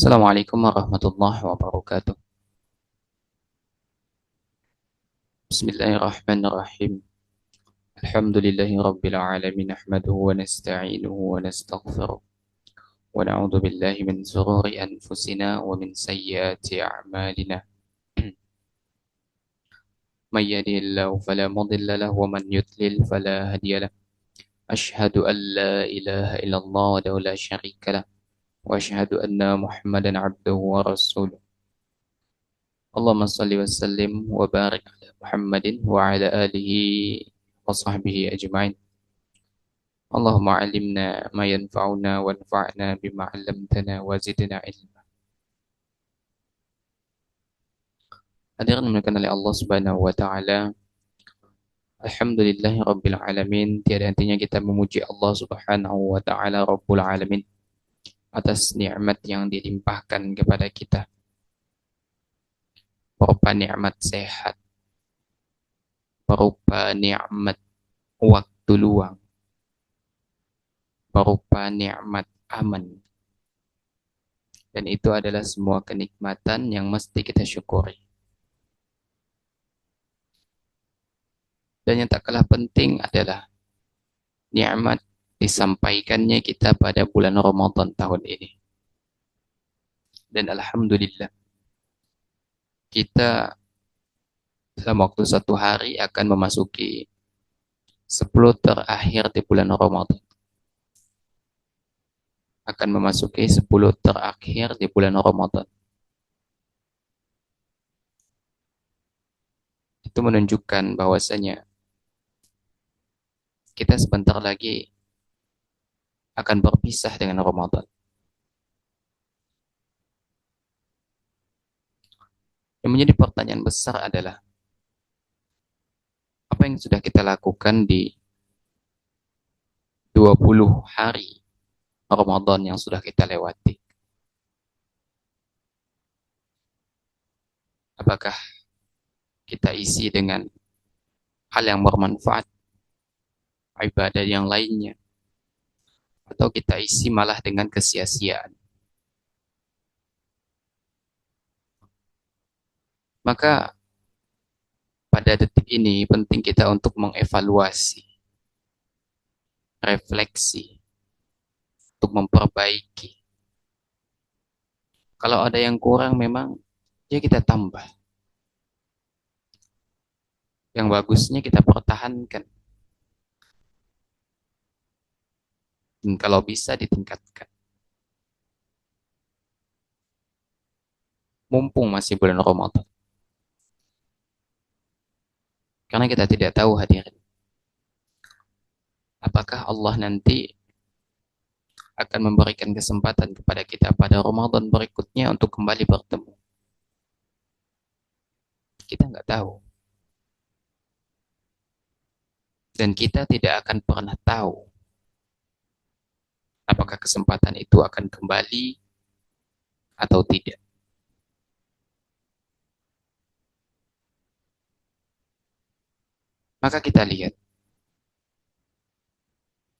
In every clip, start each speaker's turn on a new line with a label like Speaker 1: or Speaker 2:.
Speaker 1: Assalamualaikum warahmatullahi wabarakatuh. Bismillahirrahmanirrahim. Alhamdulillahi rabbil alamin nahmaduhu wa nasta'inuhu wa nastaghfiruh wa na'udzu billahi min shururi anfusina wa min sayyiati a'malina. May yahdihillahu fala mudilla lahu wa man yudlil fala hadiya lahu. Ashhadu an la ilaha illallah wa la syarika lah wa ashhadu anna Muhammadan 'abduhu wa rasuluh. Allahumma salli wa sallim wa barik ala Muhammadin wa ala alihi wa sahbihi ajma'in. Allahumma alimna ma yanfa'una wanfa'na bima 'allamtana wa zidna ilma. Hadirin dimuliakan oleh Allah Subhanahu wa taala. Alhamdulillahi rabbil alamin. Tiada hentinya kita memuji Allah Subhanahu wa taala Rabbul alamin atas nikmat yang dilimpahkan kepada kita. Berupa nikmat sehat, berupa nikmat waktu luang, berupa nikmat aman. Dan itu adalah semua kenikmatan yang mesti kita syukuri. Dan yang tak kalah penting adalah nikmat disampaikannya kita pada bulan Ramadan tahun ini. Dan alhamdulillah, kita dalam waktu satu hari akan memasuki 10 terakhir di bulan Ramadan. Akan memasuki 10 terakhir di bulan Ramadan. Itu menunjukkan bahwasanya kita sebentar lagi akan berpisah dengan Ramadan. Yang menjadi pertanyaan besar adalah, apa yang sudah kita lakukan di 20 hari Ramadan yang sudah kita lewati? Apakah kita isi dengan hal yang bermanfaat, ibadah yang lainnya, atau kita isi malah dengan kesia-siaan? Maka pada detik ini penting kita untuk mengevaluasi, refleksi, untuk memperbaiki. Kalau ada yang kurang memang ya kita tambah. Yang bagusnya kita pertahankan. Dan kalau bisa ditingkatkan. Mumpung masih bulan Ramadan. Karena kita tidak tahu hadirin. Apakah Allah nanti akan memberikan kesempatan kepada kita pada Ramadan berikutnya untuk kembali bertemu. Kita nggak tahu. Dan kita tidak akan pernah tahu apakah kesempatan itu akan kembali atau tidak. Maka kita lihat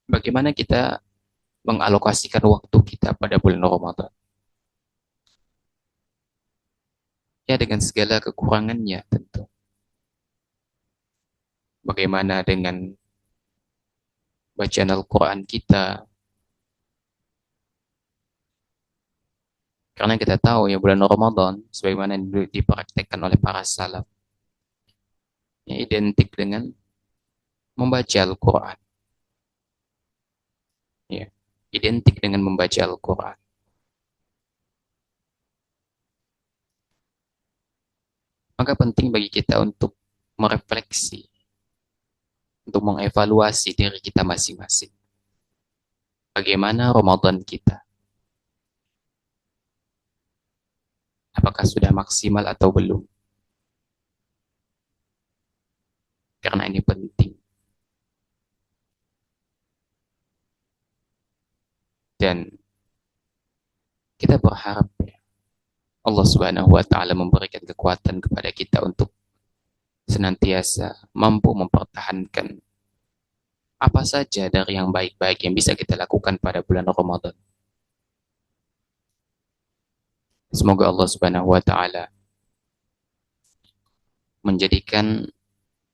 Speaker 1: bagaimana kita mengalokasikan waktu kita pada bulan Ramadan. Ya dengan segala kekurangannya tentu. Bagaimana dengan bacaan Al-Quran kita. Karena kita tahu ya bulan Ramadan, sebagaimana dipraktekkan oleh para salaf, ya, identik dengan membaca Al-Quran. Ya, identik dengan membaca Al-Quran. Maka penting bagi kita untuk merefleksi, untuk mengevaluasi diri kita masing-masing. Bagaimana Ramadan kita? Apakah sudah maksimal atau belum? Karena ini penting. Dan kita berharap ya, Allah Subhanahu wa taala memberikan kekuatan kepada kita untuk senantiasa mampu mempertahankan apa saja dari yang baik-baik yang bisa kita lakukan pada bulan Ramadan. Semoga Allah Subhanahu wa taala menjadikan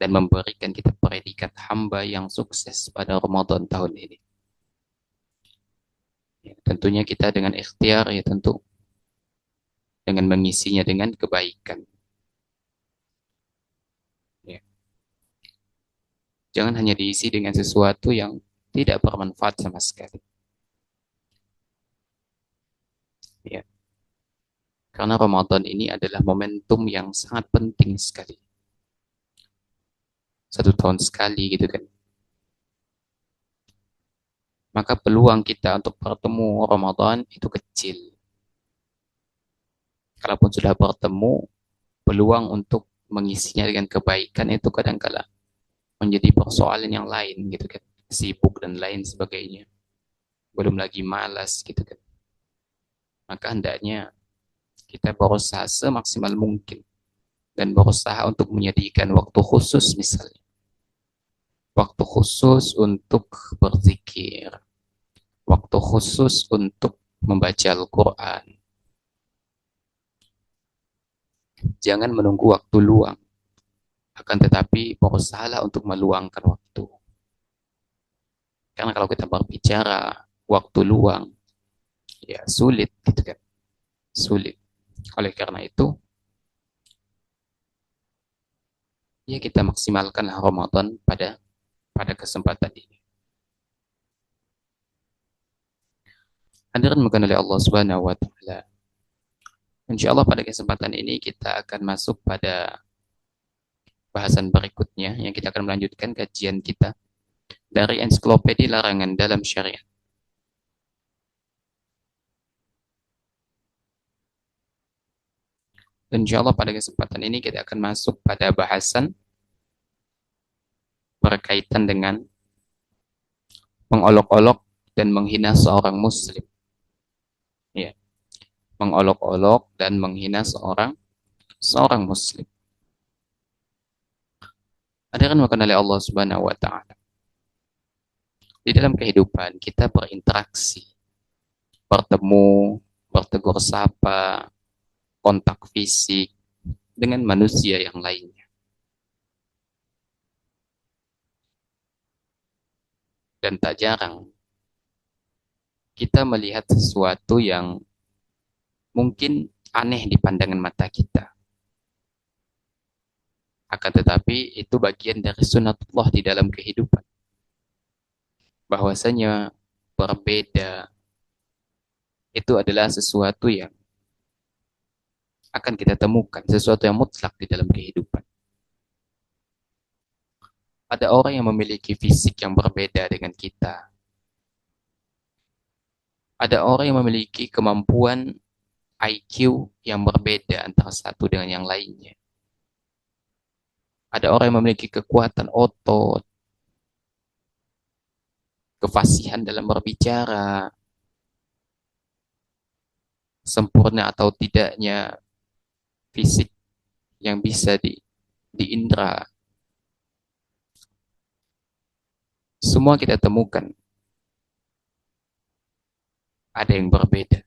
Speaker 1: dan memberikan kita predikat hamba yang sukses pada Ramadan tahun ini. Ya, tentunya kita dengan ikhtiar ya tentu dengan mengisinya dengan kebaikan. Ya. Jangan hanya diisi dengan sesuatu yang tidak bermanfaat sama sekali. Ya. Karena Ramadan ini adalah momentum yang sangat penting sekali. Satu tahun sekali gitu kan. Maka peluang kita untuk bertemu Ramadan itu kecil. Kalaupun sudah bertemu, peluang untuk mengisinya dengan kebaikan itu kadang-kala menjadi persoalan yang lain gitu kan. Sibuk dan lain sebagainya. Belum lagi malas gitu kan. Maka hendaknya kita berusaha semaksimal mungkin dan berusaha untuk menyediakan waktu khusus misalnya. Waktu khusus untuk berzikir, waktu khusus untuk membaca Al-Quran. Jangan menunggu waktu luang, akan tetapi berusahalah untuk meluangkan waktu. Karena kalau kita berbicara waktu luang, ya sulit gitu kan, sulit. Oleh karena itu, ya kita maksimalkan Ramadan pada kesempatan ini. Hadirin bukan oleh Allah Subhanahu wa taala. Insya Allah pada kesempatan ini kita akan masuk pada bahasan berikutnya yang kita akan melanjutkan kajian kita dari ensiklopedia larangan dalam syariat. Dan insya Allah pada kesempatan ini kita akan masuk pada bahasan berkaitan dengan mengolok-olok dan menghina seorang muslim. Ya, mengolok-olok dan menghina seorang muslim. Ada kan makan oleh Allah Subhanahu wa taala. Di dalam kehidupan kita berinteraksi, bertemu, bertegur sapa, kontak fisik dengan manusia yang lainnya. Dan tak jarang kita melihat sesuatu yang mungkin aneh di pandangan mata kita. Akan tetapi itu bagian dari sunatullah di dalam kehidupan. Bahwasanya berbeda itu adalah sesuatu yang akan kita temukan, sesuatu yang mutlak di dalam kehidupan. Ada orang yang memiliki fisik yang berbeda dengan kita. Ada orang yang memiliki kemampuan IQ yang berbeda antara satu dengan yang lainnya. Ada orang yang memiliki kekuatan otot, kefasihan dalam berbicara, sempurna atau tidaknya fisik yang bisa diindra. Semua kita temukan ada yang berbeda.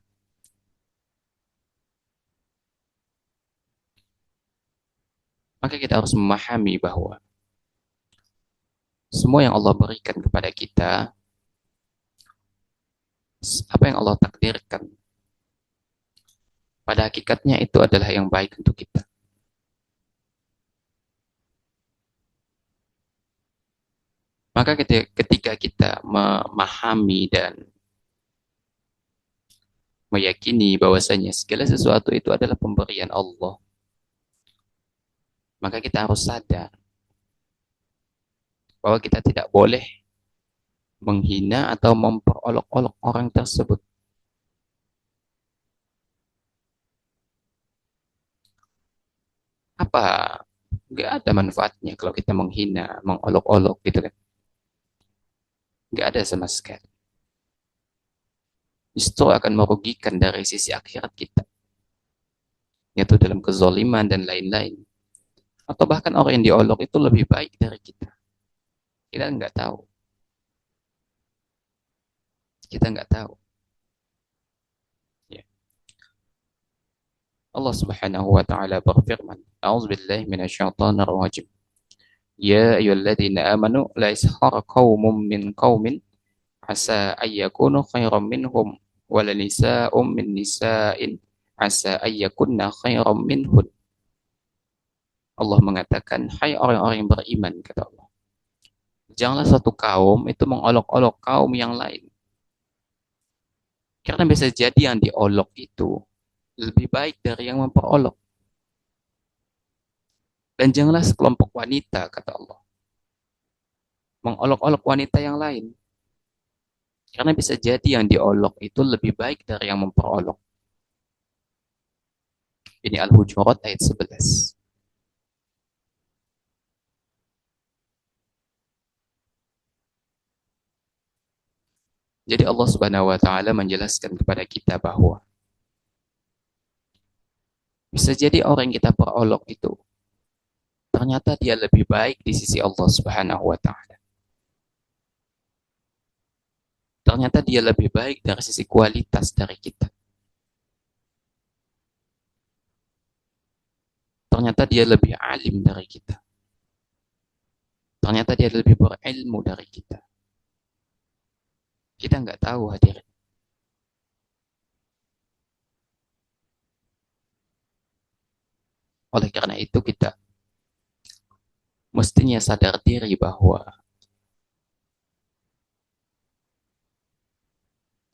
Speaker 1: Maka kita harus memahami bahwa semua yang Allah berikan kepada kita, apa yang Allah takdirkan, pada hakikatnya itu adalah yang baik untuk kita. Maka ketika kita memahami dan meyakini bahwasanya segala sesuatu itu adalah pemberian Allah, maka kita harus sadar bahwa kita tidak boleh menghina atau memperolok-olok orang tersebut. Apa? Nggak ada manfaatnya kalau kita menghina, mengolok-olok gitu kan. Nggak ada sama sekali. Justru akan merugikan dari sisi akhirat kita. Yaitu dalam kezoliman dan lain-lain. Atau bahkan orang yang diolok itu lebih baik dari kita. Kita nggak tahu. Kita nggak tahu. Ya. Allah Subhanahu wa taala berfirman, A'udzubillahi minasyaitonir rajim. Ya ayyuhalladzina amanu la yaskhar qaumun min qaumin asa ayyakunu khairam minhum wala nisa'um min nisa'in asa ayyakunna khairam minhun. Allah mengatakan, hai orang-orang yang beriman, kata Allah. Janganlah satu kaum itu mengolok-olok kaum yang lain. Karena bisa jadi yang diolok itu lebih baik dari yang memperolok. Dan janganlah sekelompok wanita, kata Allah, mengolok-olok wanita yang lain. Karena bisa jadi yang diolok itu lebih baik dari yang memperolok. Ini Al-Hujurat ayat 11. Jadi Allah Subhanahu wa taala menjelaskan kepada kita bahwa bisa jadi orang yang kita perolok itu ternyata dia lebih baik di sisi Allah Subhanahu wa taala. Ternyata dia lebih baik dari sisi kualitas dari kita. Ternyata dia lebih alim dari kita. Ternyata dia lebih berilmu dari kita. Kita nggak tahu hadirin. Oleh karena itu kita mestinya sadar diri bahwa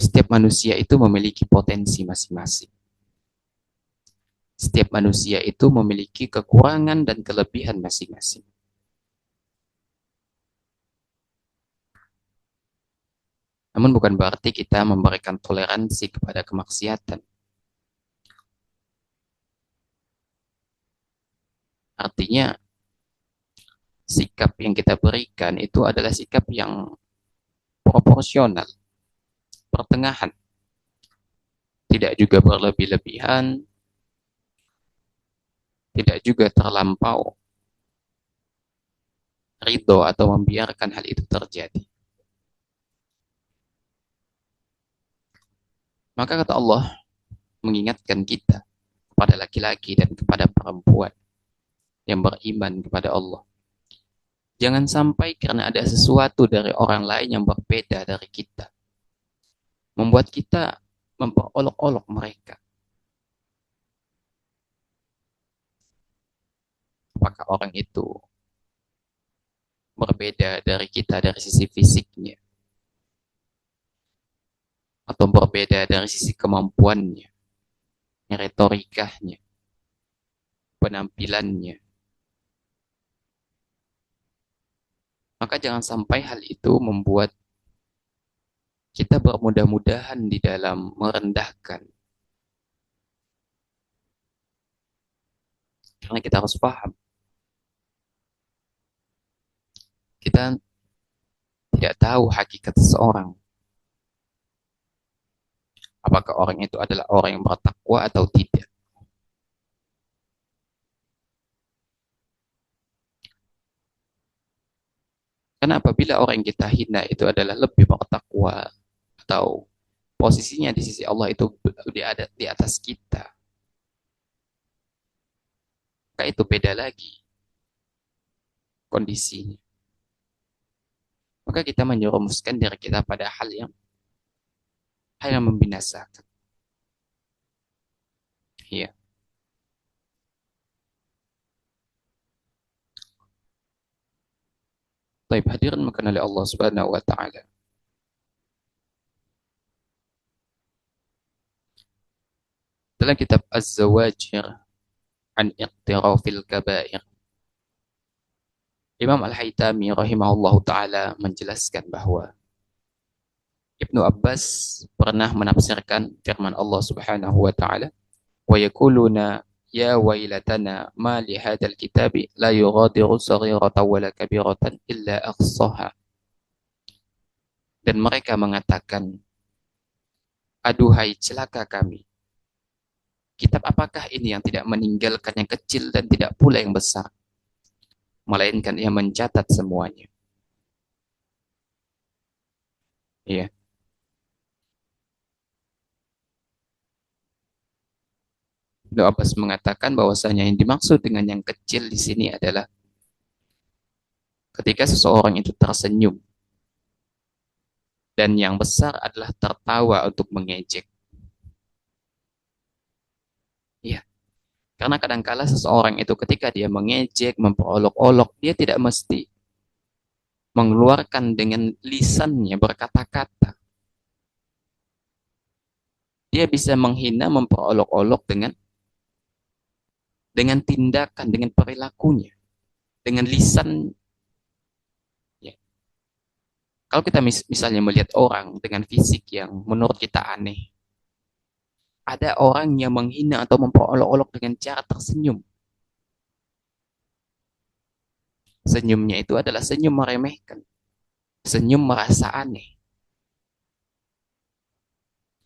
Speaker 1: setiap manusia itu memiliki potensi masing-masing. Setiap manusia itu memiliki kekurangan dan kelebihan masing-masing. Namun bukan berarti kita memberikan toleransi kepada kemaksiatan. Artinya sikap yang kita berikan itu adalah sikap yang proporsional, pertengahan. Tidak juga berlebih-lebihan, tidak juga terlampau ridho atau membiarkan hal itu terjadi. Maka kata Allah mengingatkan kita kepada laki-laki dan kepada perempuan yang beriman kepada Allah. Jangan sampai karena ada sesuatu dari orang lain yang berbeda dari kita, membuat kita memperolok-olok mereka. Apakah orang itu berbeda dari kita dari sisi fisiknya, atau berbeda dari sisi kemampuannya, retorikanya, penampilannya. Maka jangan sampai hal itu membuat kita bermudah-mudahan di dalam merendahkan. Karena kita harus paham, kita tidak tahu hakikat seseorang. Apakah orang itu adalah orang yang bertakwa atau tidak. Karena apabila orang yang kita hina itu adalah lebih bertakwa atau posisinya di sisi Allah itu di atas kita, maka itu beda lagi kondisinya. Maka kita menyerumuskan diri kita pada hal yang membinasakan. Iya. Baik, hadirin mengenali Allah Subhanahu wa taala. Dalam kitab Az-Zawajir an Iqtirafil Kabair, Imam Al-Haytami rahimahullahu taala menjelaskan bahwa Ibnu Abbas pernah menafsirkan firman Allah Subhanahu wa taala, "Wa yaquluna ya wailatana ma li hadzal kitabi la yughadiru saghiratan wala kabiratan illa ahsaha." Dan mereka mengatakan, "Aduhai celaka kami. Kitab apakah ini yang tidak meninggalkan yang kecil dan tidak pula yang besar, melainkan ia mencatat semuanya." Iya. Ibnu Abbas mengatakan bahwasanya yang dimaksud dengan yang kecil di sini adalah ketika seseorang itu tersenyum, dan yang besar adalah tertawa untuk mengejek. Ya, karena kadangkala seseorang itu ketika dia mengejek, memperolok-olok, dia tidak mesti mengeluarkan dengan lisannya berkata-kata. Dia bisa menghina, memperolok-olok dengan tindakan, dengan perilakunya, dengan lisan. Ya. Kalau kita misalnya melihat orang dengan fisik yang menurut kita aneh, ada orang yang menghina atau memperolok-olok dengan cara tersenyum. Senyumnya itu adalah senyum meremehkan, senyum merasa aneh.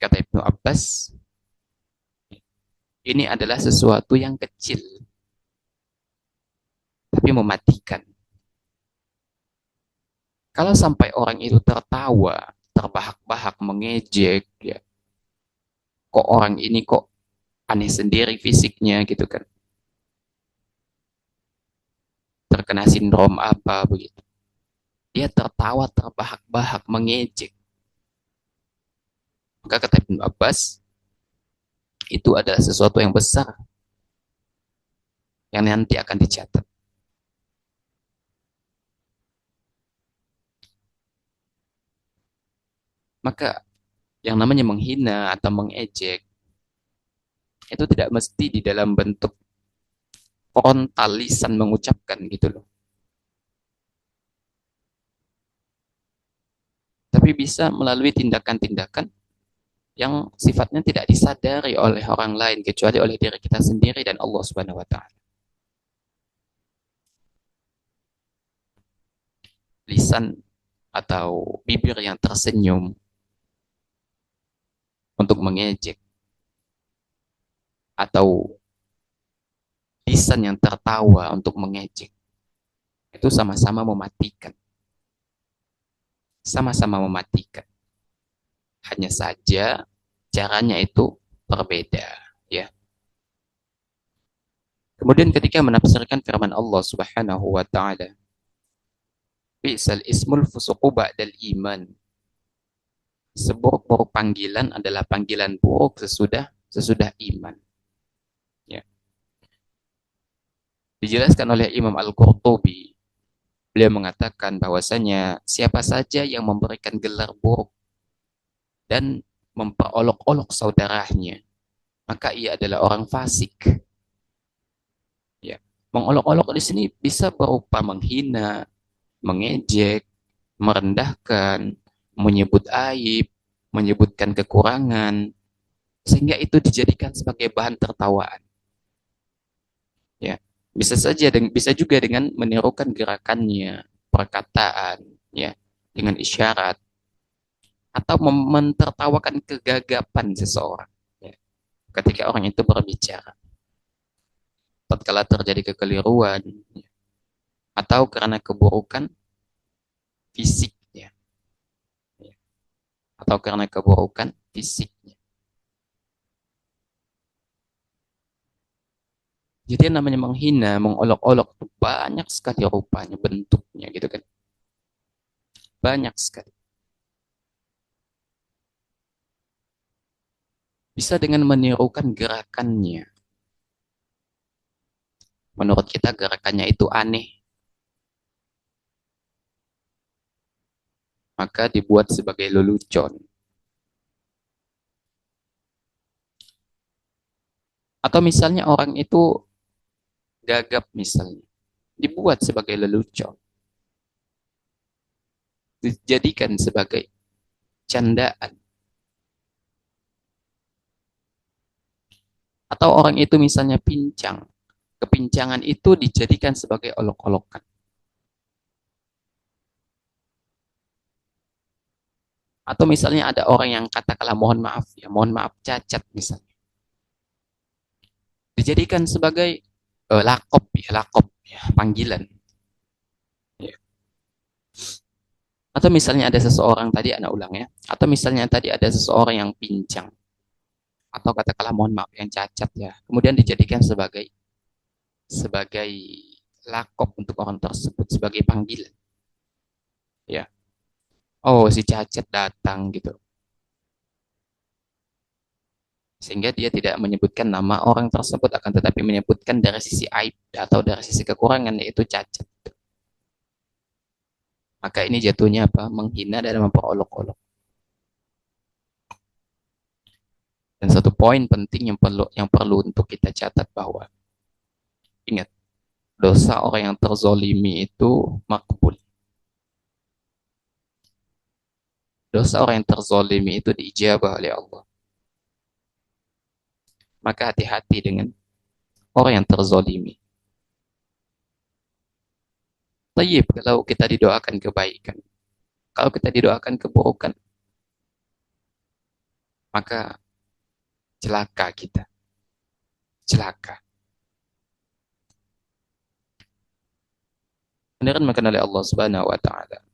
Speaker 1: Kata Ibnu Abbas, ini adalah sesuatu yang kecil, tapi mematikan. Kalau sampai orang itu tertawa, terbahak-bahak, mengejek, ya, kok orang ini kok aneh sendiri fisiknya gitu kan, terkena sindrom apa begitu. Dia tertawa, terbahak-bahak, mengejek. Maka kata Ibnu Abbas, itu adalah sesuatu yang besar yang nanti akan dicatat. Maka yang namanya menghina atau mengejek itu tidak mesti di dalam bentuk frontal lisan mengucapkan gitu loh. Tapi bisa melalui tindakan-tindakan yang sifatnya tidak disadari oleh orang lain kecuali oleh diri kita sendiri dan Allah Subhanahu wa taala. Lisan atau bibir yang tersenyum untuk mengejek atau lisan yang tertawa untuk mengejek itu sama-sama mematikan. Sama-sama mematikan. Hanya saja caranya itu berbeda, ya. Kemudian ketika menafsirkan firman Allah Subhanahu wa taala, "Bi'sal ismul fusuqu ba'dal iman." Seburuk-buruk panggilan adalah panggilan buruk sesudah sesudah iman. Ya. Dijelaskan oleh Imam Al-Qurtubi, beliau mengatakan bahwasanya siapa saja yang memberikan gelar buruk dan memperolok-olok saudaranya, maka ia adalah orang fasik. Ya. Mengolok-olok di sini bisa berupa menghina, mengejek, merendahkan, menyebut aib, menyebutkan kekurangan, sehingga itu dijadikan sebagai bahan tertawaan. Ya, bisa juga dengan menirukan gerakannya, perkataan, ya, dengan isyarat atau mentertawakan kegagapan seseorang. Ya, ketika orang itu berbicara, tatkala terjadi kekeliruan, ya, atau karena keburukan fisiknya, ya, atau karena keburukan fisiknya. Jadi yang namanya menghina, mengolok-olok itu banyak sekali rupanya, bentuknya gitu kan. Banyak sekali. Bisa dengan menirukan gerakannya. Menurut kita gerakannya itu aneh, maka dibuat sebagai lelucon. Atau misalnya orang itu gagap misalnya, dibuat sebagai lelucon. Dijadikan sebagai candaan. Atau orang itu misalnya pincang, kepincangan itu dijadikan sebagai olok-olokan. Atau misalnya ada orang yang katakanlah mohon maaf ya, mohon maaf cacat misalnya. Dijadikan sebagai lakop ya, panggilan. Ya. Atau misalnya ada seseorang tadi anak ulang ya, atau misalnya tadi ada seseorang yang pincang. atau katakanlah mohon maaf yang cacat ya, kemudian dijadikan sebagai sebagai lakop untuk orang tersebut sebagai panggilan ya. Oh, si cacat datang gitu. Sehingga dia tidak menyebutkan nama orang tersebut akan tetapi menyebutkan dari sisi aib atau dari sisi kekurangan yaitu cacat. Maka ini jatuhnya apa? Menghina dan memperolok-olok. Dan satu poin penting yang perlu untuk kita catat bahwa ingat, dosa orang yang terzolimi itu makbul. Dosa orang yang terzolimi itu diijabah oleh Allah. Maka hati-hati dengan orang yang terzolimi. Tayyib kalau kita didoakan kebaikan. Kalau kita didoakan keburukan, maka celaka kita. Celaka. Beneran makan oleh Allah Subhanahu wa taala.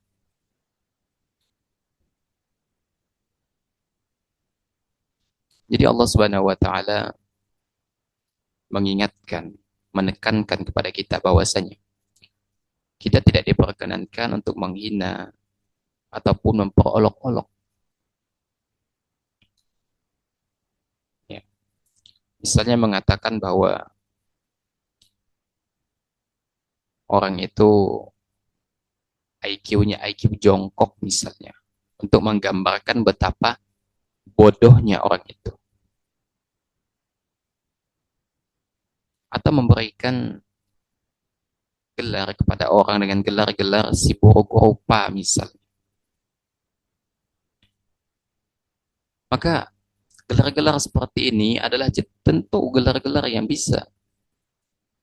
Speaker 1: Jadi Allah Subhanahu wa taala mengingatkan, menekankan kepada kita bahwasanya kita tidak diperkenankan untuk menghina ataupun memperolok-olok. Ya. Misalnya mengatakan bahwa orang itu IQ-nya IQ jongkok misalnya, untuk menggambarkan betapa bodohnya orang itu. Atau memberikan gelar kepada orang dengan gelar-gelar si buruk rupa misalnya. Maka gelar-gelar seperti ini adalah tentu gelar-gelar yang bisa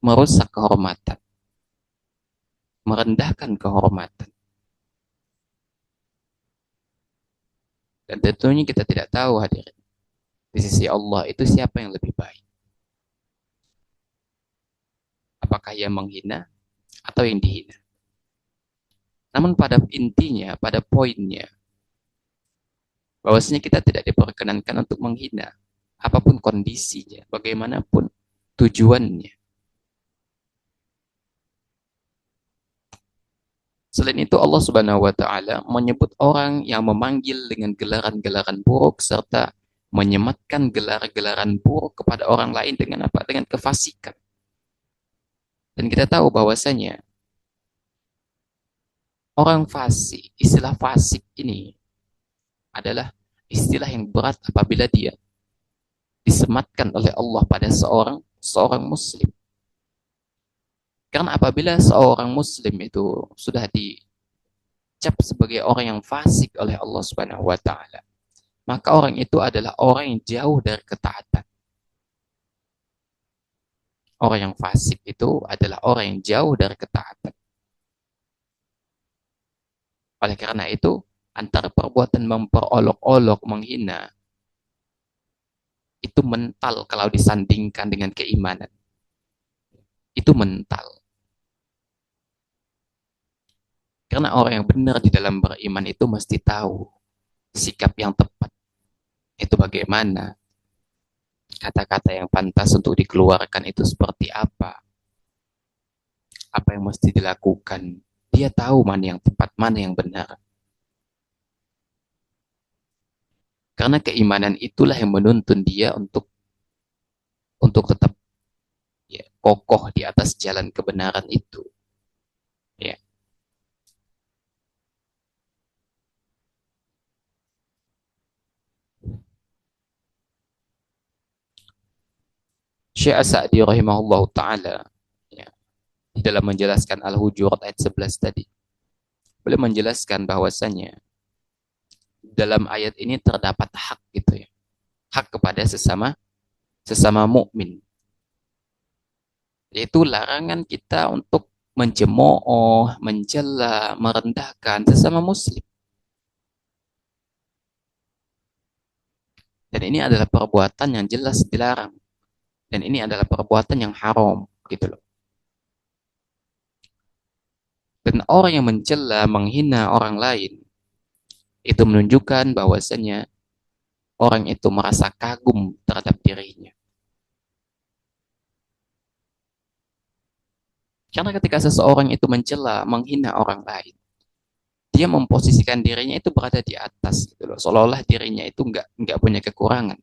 Speaker 1: merusak kehormatan, merendahkan kehormatan. Dan tentunya kita tidak tahu hadirin, di sisi Allah itu siapa yang lebih baik. Apakah yang menghina atau yang dihina. Namun pada intinya, pada poinnya, bahwasanya kita tidak diperkenankan untuk menghina. Apapun kondisinya, bagaimanapun tujuannya. Selain itu Allah Subhanahu wa taala menyebut orang yang memanggil dengan gelaran-gelaran buruk serta menyematkan gelar-gelaran buruk kepada orang lain dengan apa? Dengan kefasikan. Dan kita tahu bahwasanya orang fasik, istilah fasik ini adalah istilah yang berat apabila dia disematkan oleh Allah pada seorang seorang muslim. Karena apabila seorang muslim itu sudah dicap sebagai orang yang fasik oleh Allah Subhanahu wa taala, maka orang itu adalah orang yang jauh dari ketaatan. Orang yang fasik itu adalah orang yang jauh dari ketaatan. Oleh karena itu, antara perbuatan memperolok-olok, menghina, itu mental kalau disandingkan dengan keimanan. Itu mental. Karena orang yang benar di dalam beriman itu mesti tahu sikap yang tepat itu bagaimana. Kata-kata yang pantas untuk dikeluarkan itu seperti apa. Apa yang mesti dilakukan. Dia tahu mana yang tepat, mana yang benar. Karena keimanan itulah yang menuntun dia untuk tetap ya, kokoh di atas jalan kebenaran itu. Ya. Syekh As-Sa'di rahimahullah ta'ala ya, di dalam menjelaskan Al-Hujurat ayat 11 tadi, beliau menjelaskan bahwasanya dalam ayat ini terdapat hak gitu ya. Hak kepada sesama sesama mukmin. Yaitu larangan kita untuk mencemooh, mencela, merendahkan sesama muslim. Dan ini adalah perbuatan yang jelas dilarang. Dan ini adalah perbuatan yang haram gitu loh. Dan orang yang mencela, menghina orang lain itu menunjukkan bahwasanya orang itu merasa kagum terhadap dirinya. Karena ketika seseorang itu mencela, menghina orang lain, dia memposisikan dirinya itu berada di atas gitu loh. Seolah-olah dirinya itu nggak punya kekurangan.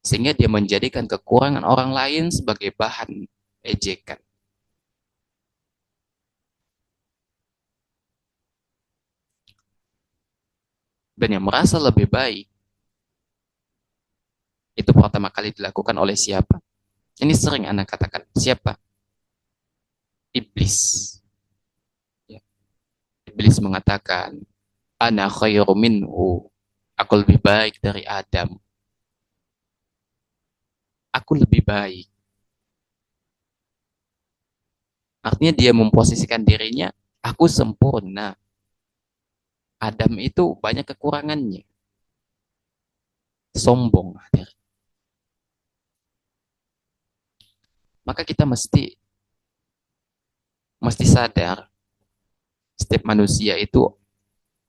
Speaker 1: Sehingga dia menjadikan kekurangan orang lain sebagai bahan ejekan. Dan yang merasa lebih baik, itu pertama kali dilakukan oleh siapa? Ini sering anak katakan. Siapa? Iblis. Ya. Iblis mengatakan, Ana khairu minhu. Aku lebih baik dari Adam. Aku lebih baik. Artinya dia memposisikan dirinya, aku sempurna. Adam itu banyak kekurangannya. Sombong. Maka kita mesti sadar, setiap manusia itu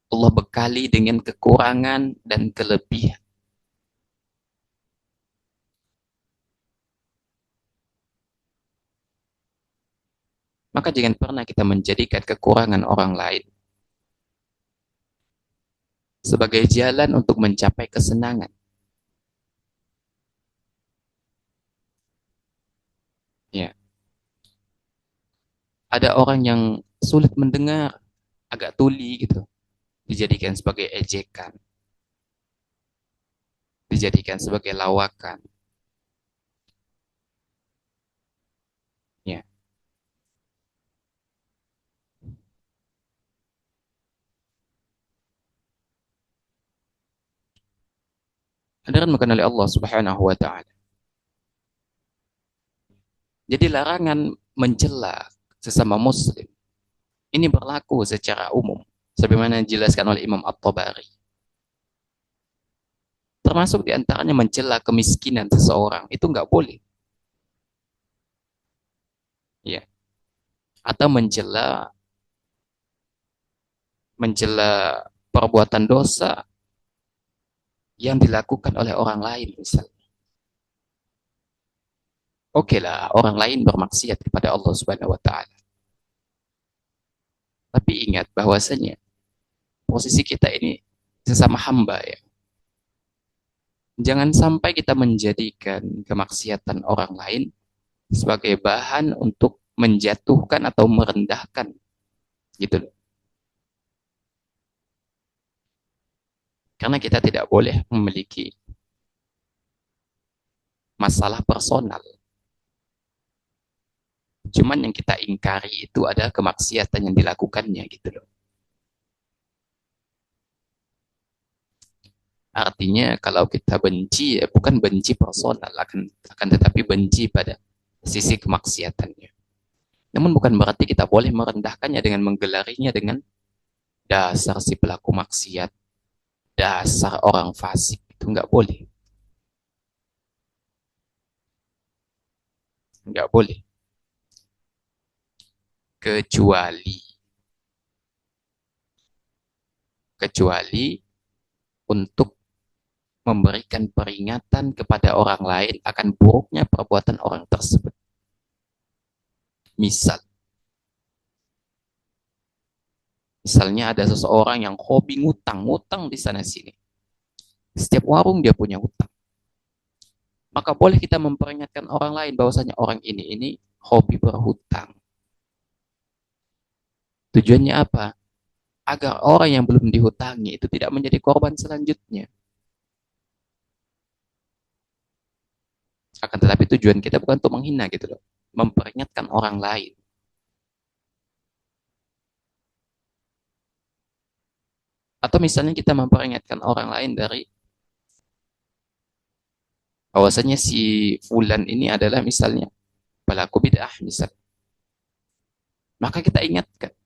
Speaker 1: Allah bekali dengan kekurangan dan kelebihan. Maka jangan pernah kita menjadikan kekurangan orang lain sebagai jalan untuk mencapai kesenangan. Ya, ada orang yang sulit mendengar, agak tuli gitu, dijadikan sebagai ejekan, dijadikan sebagai lawakan. Ya, adakan bukan oleh Allah Subhanahu wa taala. Jadi larangan mencela sesama muslim ini berlaku secara umum sebagaimana dijelaskan oleh Imam At-Tabari. Termasuk diantaranya mencela kemiskinan seseorang itu nggak boleh, ya. Atau mencela mencela perbuatan dosa yang dilakukan oleh orang lain misalnya. Oke lah, orang lain bermaksiat kepada Allah Subhanahu wa taala. Tapi ingat bahwasanya posisi kita ini sesama hamba ya. Jangan sampai kita menjadikan kemaksiatan orang lain sebagai bahan untuk menjatuhkan atau merendahkan gitu loh. Karena kita tidak boleh memiliki masalah personal. Cuman yang kita ingkari itu adalah kemaksiatan yang dilakukannya gitu loh. Artinya kalau kita benci ya bukan benci personal, akan tetapi benci pada sisi kemaksiatannya. Namun bukan berarti kita boleh merendahkannya dengan menggelarinya dengan dasar si pelaku maksiat, dasar orang fasik, itu nggak boleh. Nggak boleh. Kecuali, kecuali untuk memberikan peringatan kepada orang lain akan buruknya perbuatan orang tersebut. Misal, misalnya ada seseorang yang hobi ngutang, ngutang di sana sini. Setiap warung dia punya utang. Maka boleh kita memperingatkan orang lain bahwasanya orang ini hobi berhutang. Tujuannya apa? Agar orang yang belum dihutangi itu tidak menjadi korban selanjutnya. Akan tetapi tujuan kita bukan untuk menghina gitu loh. Memperingatkan orang lain. Atau misalnya kita memperingatkan orang lain dari bahwasanya si fulan ini adalah misalnya pelaku bid'ah misal. Maka kita ingatkan.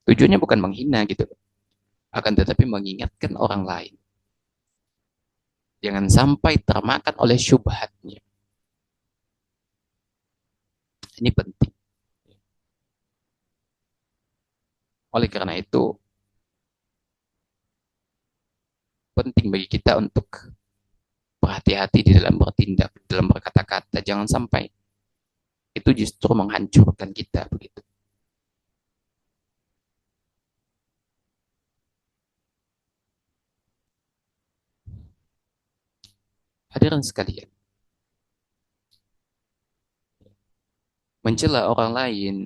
Speaker 1: Tujuannya bukan menghina gitu loh. Akan tetapi mengingatkan orang lain. Jangan sampai termakan oleh syubhatnya. Ini penting. Oleh karena itu, penting bagi kita untuk berhati-hati di dalam bertindak, dalam berkata-kata. Jangan sampai itu justru menghancurkan kita begitu. Hadirin sekalian, mencela orang lain,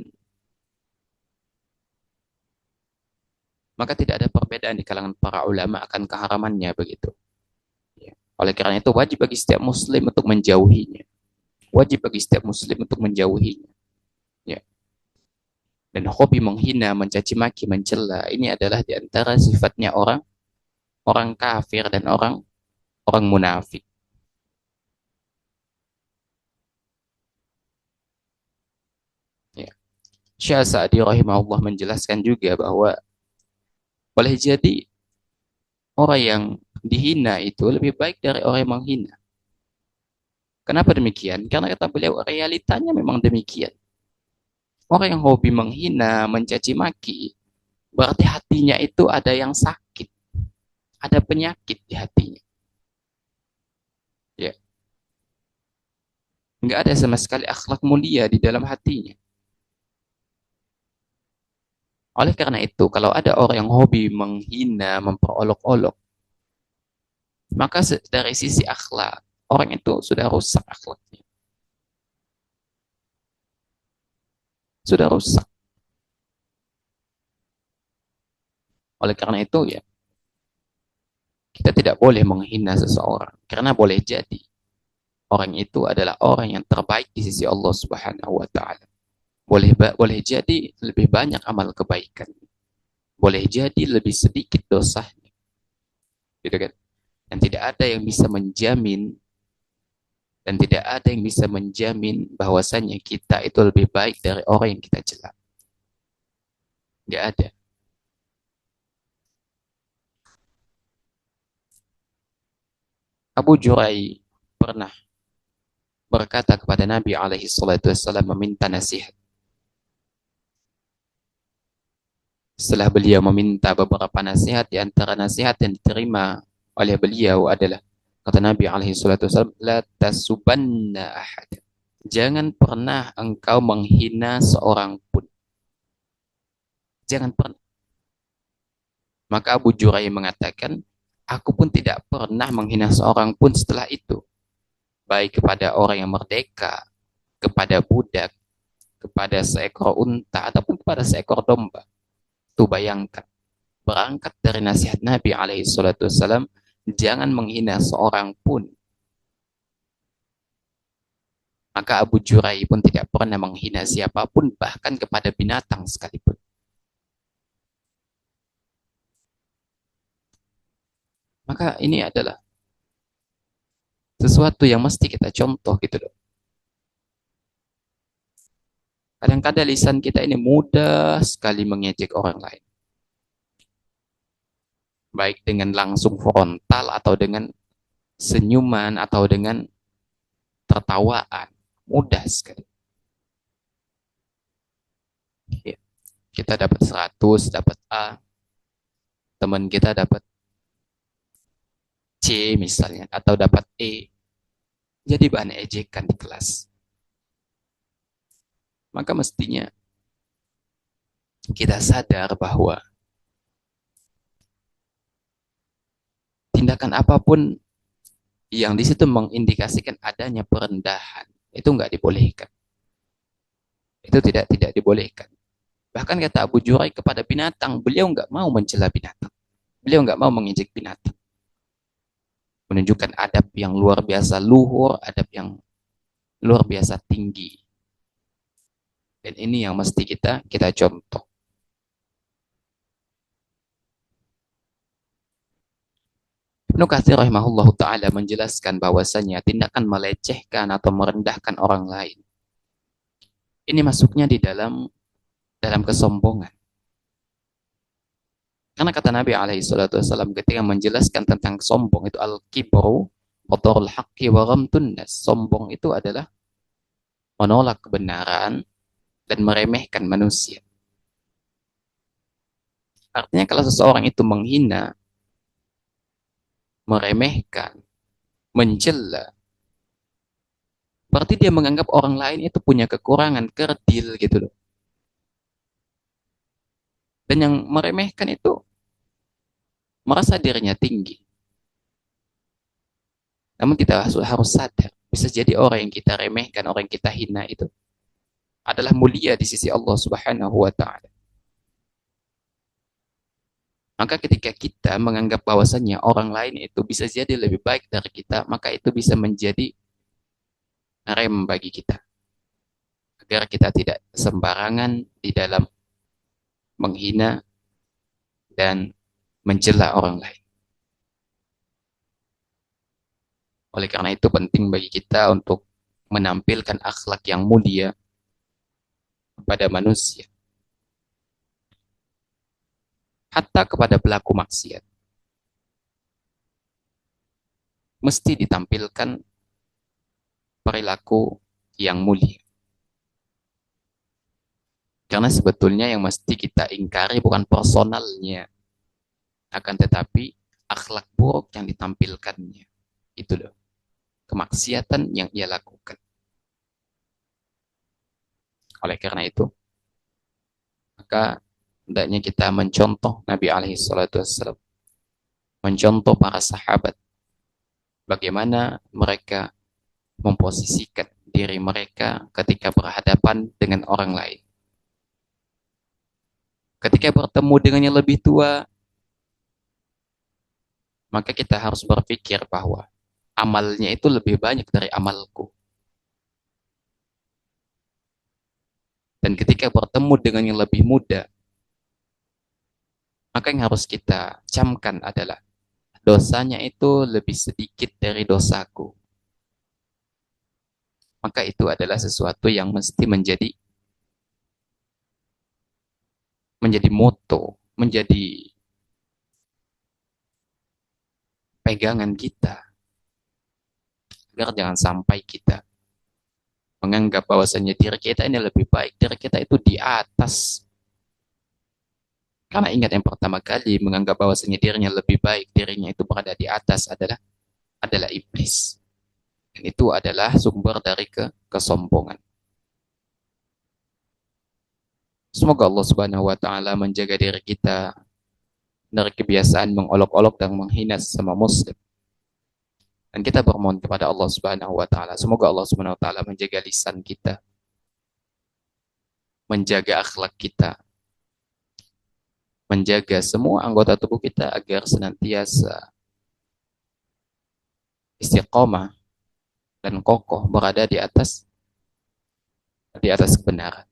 Speaker 1: maka tidak ada perbedaan di kalangan para ulama akan keharamannya begitu. Ya. Oleh karena itu wajib bagi setiap muslim untuk menjauhinya. Wajib bagi setiap muslim untuk menjauhinya. Ya. Dan hobi menghina, mencaci maki, mencela ini adalah di antara sifatnya orang orang kafir dan orang orang munafik. Ya. Syekh Sa'di rahimahullah menjelaskan juga bahwa boleh jadi orang yang dihina itu lebih baik dari orang yang menghina. Kenapa demikian? Karena kata beliau realitanya memang demikian. Orang yang hobi menghina, mencaci maki, berarti hatinya itu ada yang sakit, ada penyakit di hatinya. Ya, nggak ada sama sekali akhlak mulia di dalam hatinya. Oleh karena itu, kalau ada orang yang hobi menghina, memperolok-olok, maka dari sisi akhlak, orang itu sudah rusak akhlaknya. Sudah rusak. Oleh karena itu, ya, kita tidak boleh menghina seseorang. Karena boleh jadi orang itu adalah orang yang terbaik di sisi Allah Subhanahu wa taala. Boleh jadi lebih banyak amal kebaikan. Boleh jadi lebih sedikit dosanya. Gitu kan? Dan tidak ada yang bisa menjamin bahwasanya kita itu lebih baik dari orang yang kita cela. Tidak ada. Abu Jurai pernah berkata kepada Nabi alaihi salatu wassalam meminta nasihat. Setelah beliau meminta beberapa nasihat, di antara nasihat yang diterima oleh beliau adalah kata Nabi alaihi salatu wassalam, la tasubanna ahad. Jangan pernah engkau menghina seorang pun. Jangan pernah. Maka Abu Jurai mengatakan, aku pun tidak pernah menghina seorang pun setelah itu. Baik kepada orang yang merdeka, kepada budak, kepada seekor unta, ataupun kepada seekor domba. Tuh bayangkan, berangkat dari nasihat Nabi alaihi salatu wassalam, jangan menghina seorang pun. Maka Abu Jurai pun tidak pernah menghina siapapun, bahkan kepada binatang sekalipun. Maka ini adalah sesuatu yang mesti kita contoh gitu loh. Kadang-kadang lisan kita ini mudah sekali mengejek orang lain. Baik dengan langsung frontal atau dengan senyuman atau dengan tertawaan. Mudah sekali. Ya. Kita dapat 100, dapat A. Teman kita dapat C misalnya. Atau dapat E. Jadi bahan ejekan di kelas. Maka mestinya kita sadar bahwa tindakan apapun yang di situ mengindikasikan adanya perendahan itu nggak dibolehkan. Itu tidak dibolehkan. Bahkan kata Abu Jurai kepada binatang, beliau nggak mau mencela binatang. Beliau nggak mau menginjek binatang. Menunjukkan adab yang luar biasa luhur, adab yang luar biasa tinggi. Dan ini yang mesti kita contoh. Ibnu Katsir rahimahullah ta'ala menjelaskan bahwasanya tindakan melecehkan atau merendahkan orang lain ini masuknya di dalam kesombongan. Karena kata Nabi alaihi salatu wasallam ketika menjelaskan tentang sombong itu al-kibru batarul haqqi wa ghamtun nas. Sombong itu adalah menolak kebenaran dan meremehkan manusia. Artinya kalau seseorang itu menghina meremehkan, mencela, berarti dia menganggap orang lain itu punya kekurangan, kerdil gitu loh. Dan yang meremehkan itu merasa dirinya tinggi. Namun kita harus sadar, bisa jadi orang yang kita remehkan, orang yang kita hina itu adalah mulia di sisi Allah Subhanahu wa taala. Maka ketika kita menganggap bahwasannya orang lain itu bisa jadi lebih baik dari kita, maka itu bisa menjadi rem bagi kita agar kita tidak sembarangan di dalam menghina dan mencela orang lain. Oleh karena itu penting bagi kita untuk menampilkan akhlak yang mulia kepada manusia, hatta kepada pelaku maksiat. Mesti ditampilkan perilaku yang mulia. Karena sebetulnya yang mesti kita ingkari bukan personalnya, akan tetapi akhlak buruk yang ditampilkannya. Itu loh, kemaksiatan yang ia lakukan. Oleh karena itu, maka hendaknya kita mencontoh Nabi alaihi salatu wassalam, mencontoh para sahabat, bagaimana mereka memposisikan diri mereka ketika berhadapan dengan orang lain. Ketika bertemu dengan yang lebih tua, maka kita harus berpikir bahwa amalnya itu lebih banyak dari amalku. Dan ketika bertemu dengan yang lebih muda, maka yang harus kita camkan adalah dosanya itu lebih sedikit dari dosaku. Maka itu adalah sesuatu yang mesti menjadi moto, menjadi pegangan kita, agar jangan sampai kita menganggap bahwasannya diri kita ini lebih baik, diri kita itu di atas. Karena ingat, yang pertama kali menganggap bahwasannya dirinya lebih baik, dirinya itu berada di atas adalah iblis. Dan itu adalah sumber dari kesombongan. Semoga Allah Subhanahu wa taala menjaga diri kita dari kebiasaan mengolok-olok dan menghina sesama muslim. Dan kita bermohon kepada Allah Subhanahu wa taala, semoga Allah Subhanahu wa taala menjaga lisan kita, menjaga akhlak kita, menjaga semua anggota tubuh kita agar senantiasa istiqomah dan kokoh berada di atas kebenaran.